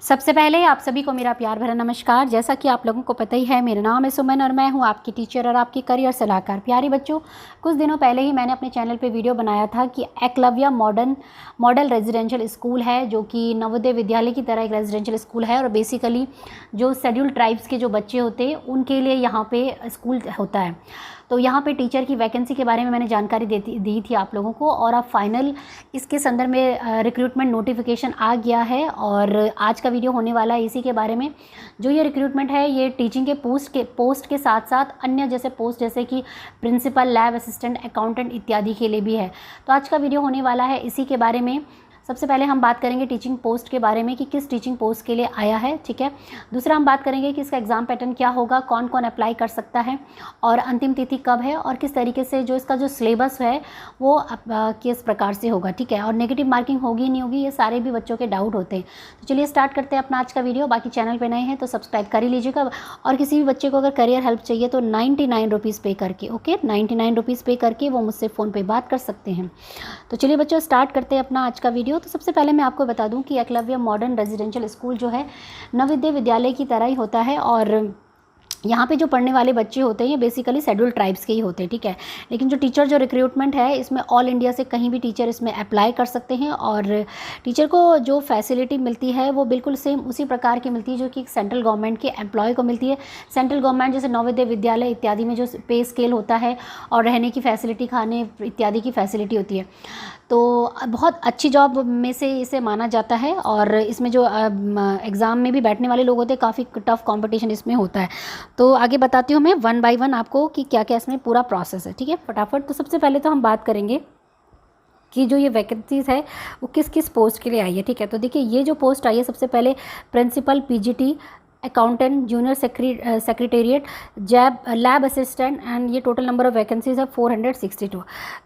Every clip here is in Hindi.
सबसे पहले आप सभी को मेरा प्यार भरा नमस्कार। जैसा कि आप लोगों को पता ही है, मेरा नाम है सुमन और मैं हूं आपकी टीचर और आपकी करियर सलाहकार। प्यारे बच्चों, कुछ दिनों पहले ही मैंने अपने चैनल पे वीडियो बनाया था कि एकलव्य मॉडल रेजिडेंशियल स्कूल है, जो कि नवोदय विद्यालय की तरह एक रेजिडेंशियल स्कूल है और बेसिकली जो शेड्यूल्ड ट्राइब्स के जो बच्चे होते हैं उनके लिए यहाँ पे स्कूल होता है। तो यहाँ पे टीचर की वैकेंसी के बारे में मैंने जानकारी दी थी आप लोगों को, और अब फाइनल इसके संदर्भ में रिक्रूटमेंट नोटिफिकेशन आ गया है और आज का वीडियो होने वाला है इसी के बारे में। जो ये रिक्रूटमेंट है ये टीचिंग के पोस्ट के साथ साथ अन्य जैसे पोस्ट जैसे कि प्रिंसिपल, लैब असिस्टेंट, अकाउंटेंट इत्यादि के लिए भी है। तो आज का वीडियो होने वाला है इसी के बारे में। सबसे पहले हम बात करेंगे टीचिंग पोस्ट के बारे में कि किस टीचिंग पोस्ट के लिए आया है, ठीक है। दूसरा हम बात करेंगे कि इसका एग्ज़ाम पैटर्न क्या होगा, कौन कौन अप्लाई कर सकता है और अंतिम तिथि कब है और किस तरीके से जो इसका जो सिलेबस है वो किस प्रकार से होगा, ठीक है। और नेगेटिव मार्किंग होगी नहीं होगी, ये सारे भी बच्चों के डाउट होते हैं। तो चलिए स्टार्ट करते हैं अपना आज का वीडियो। बाकी चैनल पर नए हैं तो सब्सक्राइब कर ही लीजिएगा और किसी भी बच्चे को अगर करियर हेल्प चाहिए तो 99 रुपीज़ पे करके, ओके, 99 रुपीज़ पे करके वो मुझसे फ़ोन पर बात कर सकते हैं। तो चलिए बच्चों स्टार्ट करते हैं अपना आज का वीडियो। तो सबसे पहले मैं आपको बता दूं कि एकलव्य मॉडर्न रेजिडेंशियल स्कूल जो है नवोदय विद्यालय की तरह ही होता है और यहाँ पे जो पढ़ने वाले बच्चे होते हैं ये बेसिकली शेड्यूल्ड ट्राइब्स के ही होते हैं, ठीक है। लेकिन जो टीचर जो रिक्रूटमेंट है इसमें ऑल इंडिया से कहीं भी टीचर इसमें अप्लाई कर सकते हैं और टीचर को जो फैसिलिटी मिलती है वो बिल्कुल सेम उसी प्रकार की मिलती है जो कि सेंट्रल गवर्नमेंट के एम्प्लॉय को मिलती है। सेंट्रल गवर्नमेंट जैसे नवोदय विद्यालय इत्यादि में जो पे स्केल होता है और रहने की फैसिलिटी, खाने इत्यादि की फैसिलिटी होती है, तो बहुत अच्छी जॉब में से इसे माना जाता है। और इसमें जो एग्ज़ाम में भी बैठने वाले लोग होते हैं, काफ़ी टफ कंपटीशन इसमें होता है। तो आगे बताती हूँ मैं वन बाय वन आपको कि क्या क्या इसमें पूरा प्रोसेस है, ठीक है, फटाफट। तो सबसे पहले तो हम बात करेंगे कि जो ये वैकेंसीज़ है वो किस किस पोस्ट के लिए आई है, ठीक है। तो देखिए ये जो पोस्ट आई है सबसे पहले principal, PGT, accountant, junior secretariat, lab assistant and ये टोटल नंबर ऑफ़ वैकेंसीज़ है 462।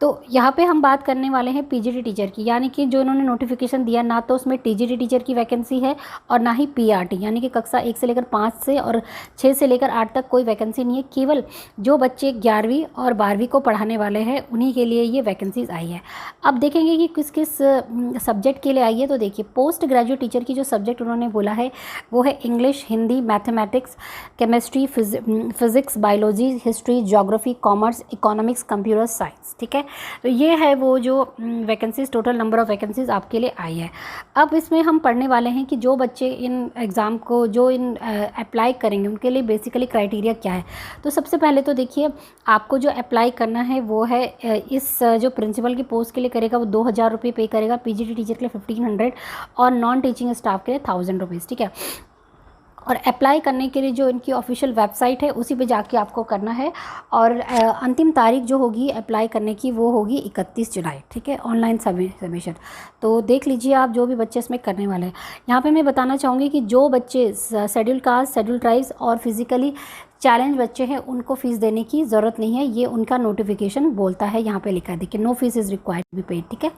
तो यहाँ पे हम बात करने वाले हैं पीजीटी टीचर की, यानी कि जो इन्होंने नोटिफिकेशन दिया ना तो उसमें टीजीटी टीचर की वैकेंसी है और ना ही पीआरटी, यानी कि कक्षा 1 से लेकर 5 से और 6 से लेकर 8 तक कोई वैकेंसी नहीं है। केवल जो बच्चे 11वीं और 12वीं को पढ़ाने वाले हैं उन्हीं के लिए ये वैकेंसीज़ आई है। अब देखेंगे कि किस किस सब्जेक्ट के लिए आई है। तो देखिए पोस्ट ग्रेजुएट टीचर की जो सब्जेक्ट उन्होंने बोला है वो है English, Hindi, mathematics, chemistry, physics, biology, history, geography, commerce, economics, computer science, ठीक है। तो ये है वो जो vacancies, total number of vacancies आपके लिए आई है। अब इसमें हम पढ़ने वाले हैं कि जो बच्चे इन एग्ज़ाम को जो इन अप्लाई करेंगे उनके लिए बेसिकली क्राइटेरिया क्या है। तो सबसे पहले तो देखिए आपको जो अप्लाई करना है वो है इस जो प्रिंसिपल की पोस्ट के लिए करेगा वो 2000 रुपये पे करेगा, पीजीटी टीचर के लिए 1500 और नॉन टीचिंग स्टाफ के लिए 1000 रुपीज़, ठीक है। और अप्लाई करने के लिए जो इनकी ऑफिशियल वेबसाइट है उसी पे जाके आपको करना है और अंतिम तारीख जो होगी अप्लाई करने की वो होगी 31 जुलाई, ठीक है, ऑनलाइन सबमिशन। तो देख लीजिए आप जो भी बच्चे इसमें करने वाले हैं। यहाँ पे मैं बताना चाहूँगी कि जो बच्चे शेड्यूल कास्ट, शेड्यूल ट्राइब्स और फिज़िकली चैलेंज बच्चे हैं उनको फ़ीस देने की ज़रूरत नहीं है, ये उनका नोटिफिकेशन बोलता है, यहाँ पे लिखा है देखिए, no fees is required to be paid, ठीक है।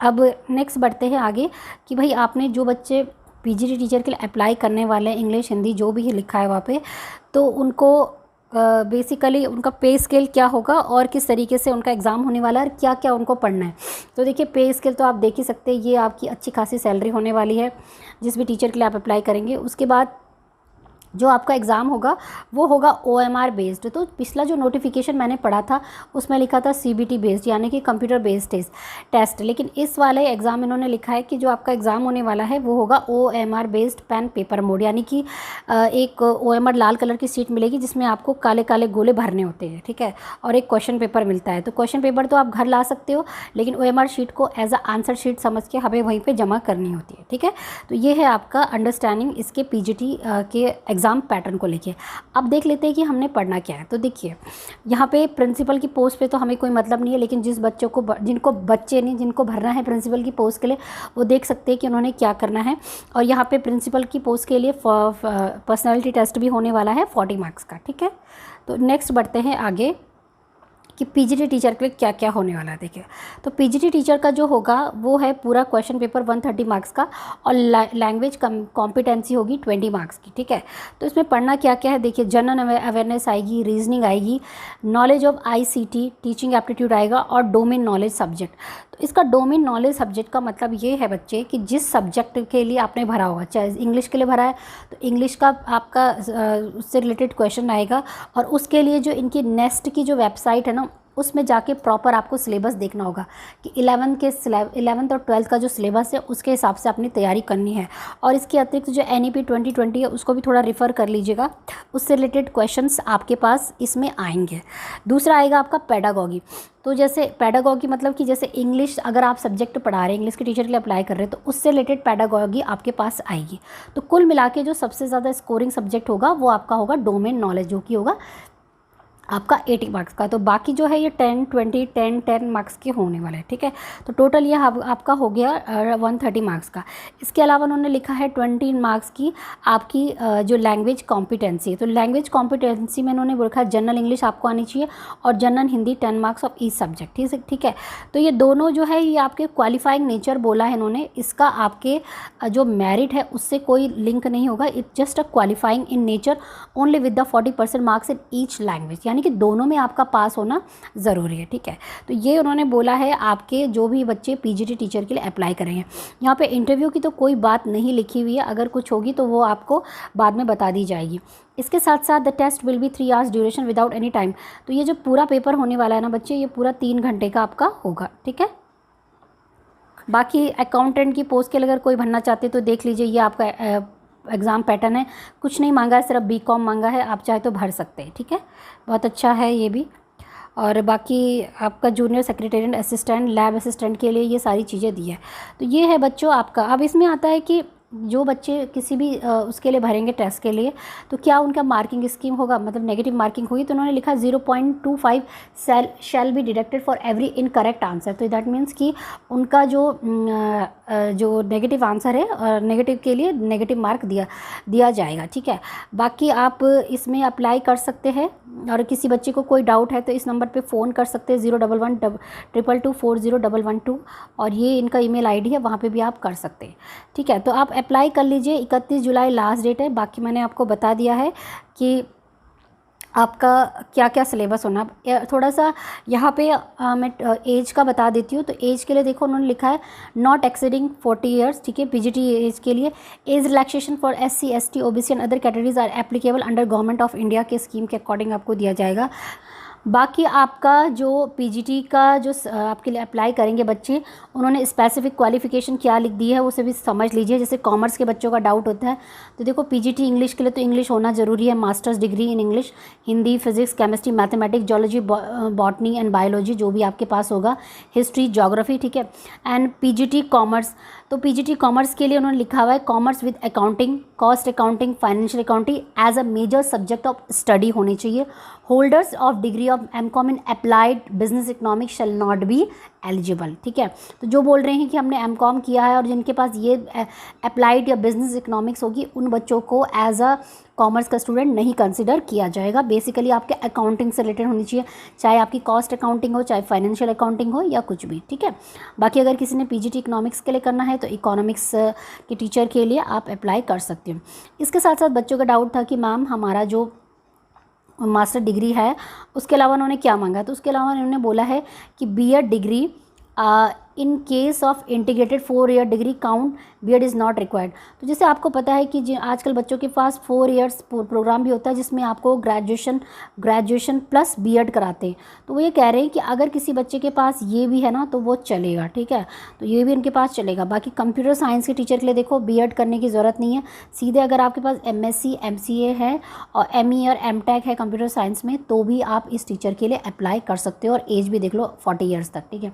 अब नेक्स्ट बढ़ते हैं आगे कि भाई आपने जो बच्चे पीजीटी टीचर के लिए अप्लाई करने वाले हैं, इंग्लिश, हिंदी जो भी लिखा है वहाँ पे, तो उनको बेसिकली उनका पे स्केल क्या होगा और किस तरीके से उनका एग्ज़ाम होने वाला है और क्या क्या उनको पढ़ना है। तो देखिए पे स्केल तो आप देख ही सकते हैं, ये आपकी अच्छी खासी सैलरी होने वाली है जिस भी टीचर के लिए आप अप्लाई करेंगे। उसके बाद जो आपका एग्ज़ाम होगा वो होगा OMR बेस्ड। तो पिछला जो नोटिफिकेशन मैंने पढ़ा था उसमें लिखा था CBT बेस्ड, यानी कि कंप्यूटर बेस्ड टेस्ट, लेकिन इस वाले एग्ज़ाम इन्होंने लिखा है कि जो आपका एग्ज़ाम होने वाला है वो होगा OMR based pen paper mode, यानी कि एक OMR लाल कलर की शीट मिलेगी जिसमें आपको काले काले गोले भरने होते हैं, ठीक है, और एक क्वेश्चन पेपर मिलता है। तो क्वेश्चन पेपर तो आप घर ला सकते हो लेकिन OMR शीट को एज अ आंसर शीट समझ के हमें वहीं पर जमा करनी होती है, ठीक है। तो ये है आपका अंडरस्टैंडिंग इसके PGT के एग्ज़ाम पैटर्न को लेके। अब देख लेते हैं कि हमने पढ़ना क्या है। तो देखिए यहाँ पे प्रिंसिपल की पोस्ट पे तो हमें कोई मतलब नहीं है, लेकिन जिस बच्चों को जिनको भरना है प्रिंसिपल की पोस्ट के लिए वो देख सकते हैं कि उन्होंने क्या करना है। और यहाँ पे प्रिंसिपल की पोस्ट के लिए पर्सनैलिटी टेस्ट भी होने वाला है 40 मार्क्स का, ठीक है। तो नेक्स्ट बढ़ते हैं आगे कि पीजीटी टीचर के लिए क्या क्या होने वाला है। देखिए तो पीजीटी टीचर का जो होगा वो है पूरा क्वेश्चन पेपर 130 मार्क्स का और लैंग्वेज कॉम्पिटेंसी होगी 20 मार्क्स की, ठीक है। तो इसमें पढ़ना क्या क्या है देखिए, जनरल अवेयरनेस आएगी, रीजनिंग आएगी, knowledge of ICT, teaching aptitude आएगा और डोमेन नॉलेज सब्जेक्ट। तो इसका डोमेन नॉलेज सब्जेक्ट का मतलब ये है बच्चे कि जिस सब्जेक्ट के लिए आपने भरा होगा, चाहे इंग्लिश के लिए भरा है तो इंग्लिश का आपका उससे रिलेटेड क्वेश्चन आएगा, और उसके लिए जो इनकी नेस्ट की जो वेबसाइट है ना उसमें जाके प्रॉपर आपको सिलेबस देखना होगा कि 11th और 12th का जो सिलेबस है उसके हिसाब से अपनी तैयारी करनी है। और इसके अतिरिक्त जो NEP 2020 है उसको भी थोड़ा रेफ़र कर लीजिएगा, उससे रिलेटेड क्वेश्चंस आपके पास इसमें आएंगे। दूसरा आएगा आपका पेडागॉगी। तो जैसे पेडागॉगी मतलब कि जैसे इंग्लिश अगर आप सब्जेक्ट पढ़ा रहे हैं, इंग्लिश के टीचर के लिए अप्लाई कर रहे हैं, तो उससे रिलेटेड पेडागॉगी आपके पास आएगी। तो कुल मिला के जो सबसे ज़्यादा स्कोरिंग सब्जेक्ट होगा वो आपका होगा डोमेन नॉलेज, जो कि होगा आपका 80 मार्क्स का। तो बाकी जो है ये 10, 20, 10, 10 मार्क्स के होने वाले हैं, ठीक है। तो टोटल ये आपका हो गया 130 मार्क्स का। इसके अलावा उन्होंने लिखा है 20 मार्क्स की आपकी जो लैंग्वेज कॉम्पिटेंसी है। तो लैंग्वेज कॉम्पिटेंसी में उन्होंने लिखा है जनरल इंग्लिश आपको आनी चाहिए और general Hindi 10 marks of each subject, ठीक है। तो ये दोनों जो है ये आपके क्वालिफाइंग नेचर बोला है इन्होंने, इसका आपके जो मेरिट है उससे कोई लिंक नहीं होगा। It just a qualifying in nature only with the 40% marks in each language, यानी कि दोनों में आपका पास होना ज़रूरी है, ठीक है। तो ये उन्होंने बोला है आपके जो भी बच्चे PGT टीचर के लिए अप्लाई करेंगे। यहाँ पे इंटरव्यू की तो कोई बात नहीं लिखी हुई है, अगर कुछ होगी तो वो आपको बाद में बता दी जाएगी। इसके साथ साथ the test will be 3 hours duration without any time. तो ये जो पूरा पेपर होने वाला है ना बच्चे, ये पूरा 3 घंटे का आपका होगा, ठीक है। बाकी अकाउंटेंट की पोस्ट के लिए अगर कोई भरना चाहते तो देख लीजिए, ये आपका एग्ज़ाम पैटर्न है, कुछ नहीं मांगा है, सिर्फ BCom मांगा है, आप चाहे तो भर सकते हैं, ठीक है। बहुत अच्छा है ये भी। और बाकी आपका junior secretariat assistant, lab assistant के लिए ये सारी चीज़ें दी है। तो ये है बच्चों आपका। अब इसमें आता है कि जो बच्चे किसी भी उसके लिए भरेंगे टेस्ट के लिए, तो क्या उनका मार्किंग स्कीम होगा, मतलब नेगेटिव मार्किंग होगी। तो उन्होंने लिखा 0.25 shall be deducted for every incorrect answer. तो दैट मीन्स कि उनका जो नेगेटिव आंसर है, नेगेटिव के लिए नेगेटिव मार्क दिया जाएगा, ठीक है। बाकी आप इसमें अप्लाई कर सकते हैं, और किसी बच्चे को कोई डाउट है तो इस नंबर पे फ़ोन कर सकते हैं 011-222-40112, और ये इनका email ID है, वहाँ पे भी आप कर सकते हैं, ठीक है। तो आप अप्लाई कर लीजिए, 31 जुलाई लास्ट डेट है। बाकी मैंने आपको बता दिया है कि आपका क्या क्या सिलेबस होना। थोड़ा सा यहाँ पे मैं एज का बता देती हूँ। तो एज के लिए देखो उन्होंने लिखा है नॉट एक्सीडिंग 40 ईयर्स, ठीक है। PGT एज के लिए age relaxation for SC, ST, OBC and other categories are applicable under government of India के स्कीम के अकॉर्डिंग आपको दिया जाएगा। बाकी आपका जो PGT का जो आपके लिए अप्लाई करेंगे बच्चे, उन्होंने स्पेसिफिक क्वालिफ़िकेशन क्या लिख दी है उसे भी समझ लीजिए। जैसे कॉमर्स के बच्चों का डाउट होता है तो देखो PGT इंग्लिश के लिए तो इंग्लिश होना ज़रूरी है, masters degree in English, Hindi, physics, chemistry, mathematics, zoology, botany and biology जो भी आपके पास होगा, हिस्ट्री, ज्योग्राफी, ठीक है। एंड PGT कॉमर्स, तो PGT कॉमर्स के लिए उन्होंने लिखा हुआ है commerce with accounting, cost accounting, financial accounting as a major subject of study होनी चाहिए। Holders of degree of MCom in applied business economics shall not be eligible, ठीक है। तो जो बोल रहे हैं कि हमने MCom किया है और जिनके पास ये अप्लाइड या बिजनेस इकोनॉमिक्स होगी, उन बच्चों को एज अ कॉमर्स का स्टूडेंट नहीं कंसिडर किया जाएगा। बेसिकली आपके अकाउंटिंग से रिलेटेड होनी चाहिए, चाहे आपकी कॉस्ट अकाउंटिंग हो, चाहे फाइनेंशियल अकाउंटिंग हो, या कुछ भी, ठीक है। बाकी अगर किसी ने PGT इकोनॉमिक्स के लिए करना है तो इकोनॉमिक्स के टीचर के लिए आप अप्लाई कर सकते हो। इसके साथ साथ बच्चों का डाउट था कि मैम हमारा जो मास्टर डिग्री है उसके अलावा उन्होंने क्या मांगा, तो उसके अलावा उन्होंने बोला है कि B.Ed degree in case of integrated 4 year degree count B.Ed is not required. तो जैसे आपको पता है कि आजकल बच्चों के पास 4 ईयर्स प्रोग्राम भी होता है जिसमें आपको ग्रेजुएशन प्लस B.Ed कराते हैं। तो वो ये कह रहे हैं कि अगर किसी बच्चे के पास ये भी है ना तो वो चलेगा, ठीक है। तो ये भी उनके पास चलेगा। बाकी कंप्यूटर साइंस के टीचर के लिए देखो B.Ed करने की ज़रूरत नहीं है, सीधे अगर आपके पास MSc MCA है और ME और MTech है कंप्यूटर साइंस में तो भी आप इस टीचर के लिए अप्लाई कर सकते हो। और एज भी देख लो 40 ईयर्स तक, ठीक है।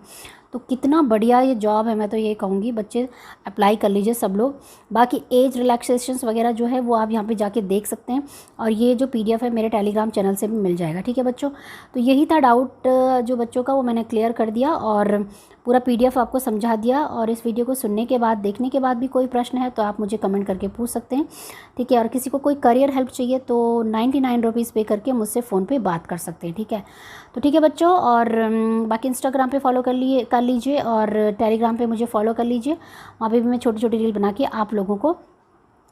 तो कितना बढ़िया ये जॉब है, मैं तो ये कहूँगी बच्चे अप्लाई कर लीजिए सब लोग। बाकी एज रिलैक्सेशंस वगैरह जो है वो आप यहाँ पे जाके देख सकते हैं, और ये जो PDF है मेरे टेलीग्राम चैनल से भी मिल जाएगा, ठीक है बच्चों। तो यही था डाउट जो बच्चों का, वो मैंने क्लियर कर दिया और पूरा PDF आपको समझा दिया। और इस वीडियो को सुनने के बाद, देखने के बाद भी कोई प्रश्न है तो आप मुझे कमेंट करके पूछ सकते हैं, ठीक है। और किसी को कोई करियर हेल्प चाहिए तो 99 रुपीज़ पे करके मुझसे फ़ोन पे बात कर सकते हैं, ठीक है। तो ठीक है बच्चों, और बाकी इंस्टाग्राम पे फॉलो कर लीजिए और टेलीग्राम पे मुझे फॉलो कर लीजिए, वहाँ पे भी मैं छोटी छोटी रील बना के आप लोगों को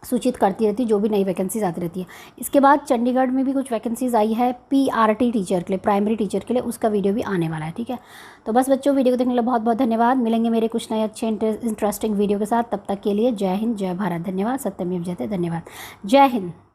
सूचित करती रहती है जो भी नई वैकेंसीज आती रहती है। इसके बाद चंडीगढ़ में भी कुछ वैकेंसीज आई है PRT टीचर के लिए, प्राइमरी टीचर के लिए, उसका वीडियो भी आने वाला है। ठीक है, तो बस बच्चों, वीडियो को देखने के लिए बहुत बहुत धन्यवाद। मिलेंगे मेरे कुछ नए अच्छे इंटरेस्टिंग वीडियो के साथ, तब तक के लिए जय हिंद, जय भारत। धन्यवाद। सत्यमेव जयते। धन्यवाद। जय हिंद।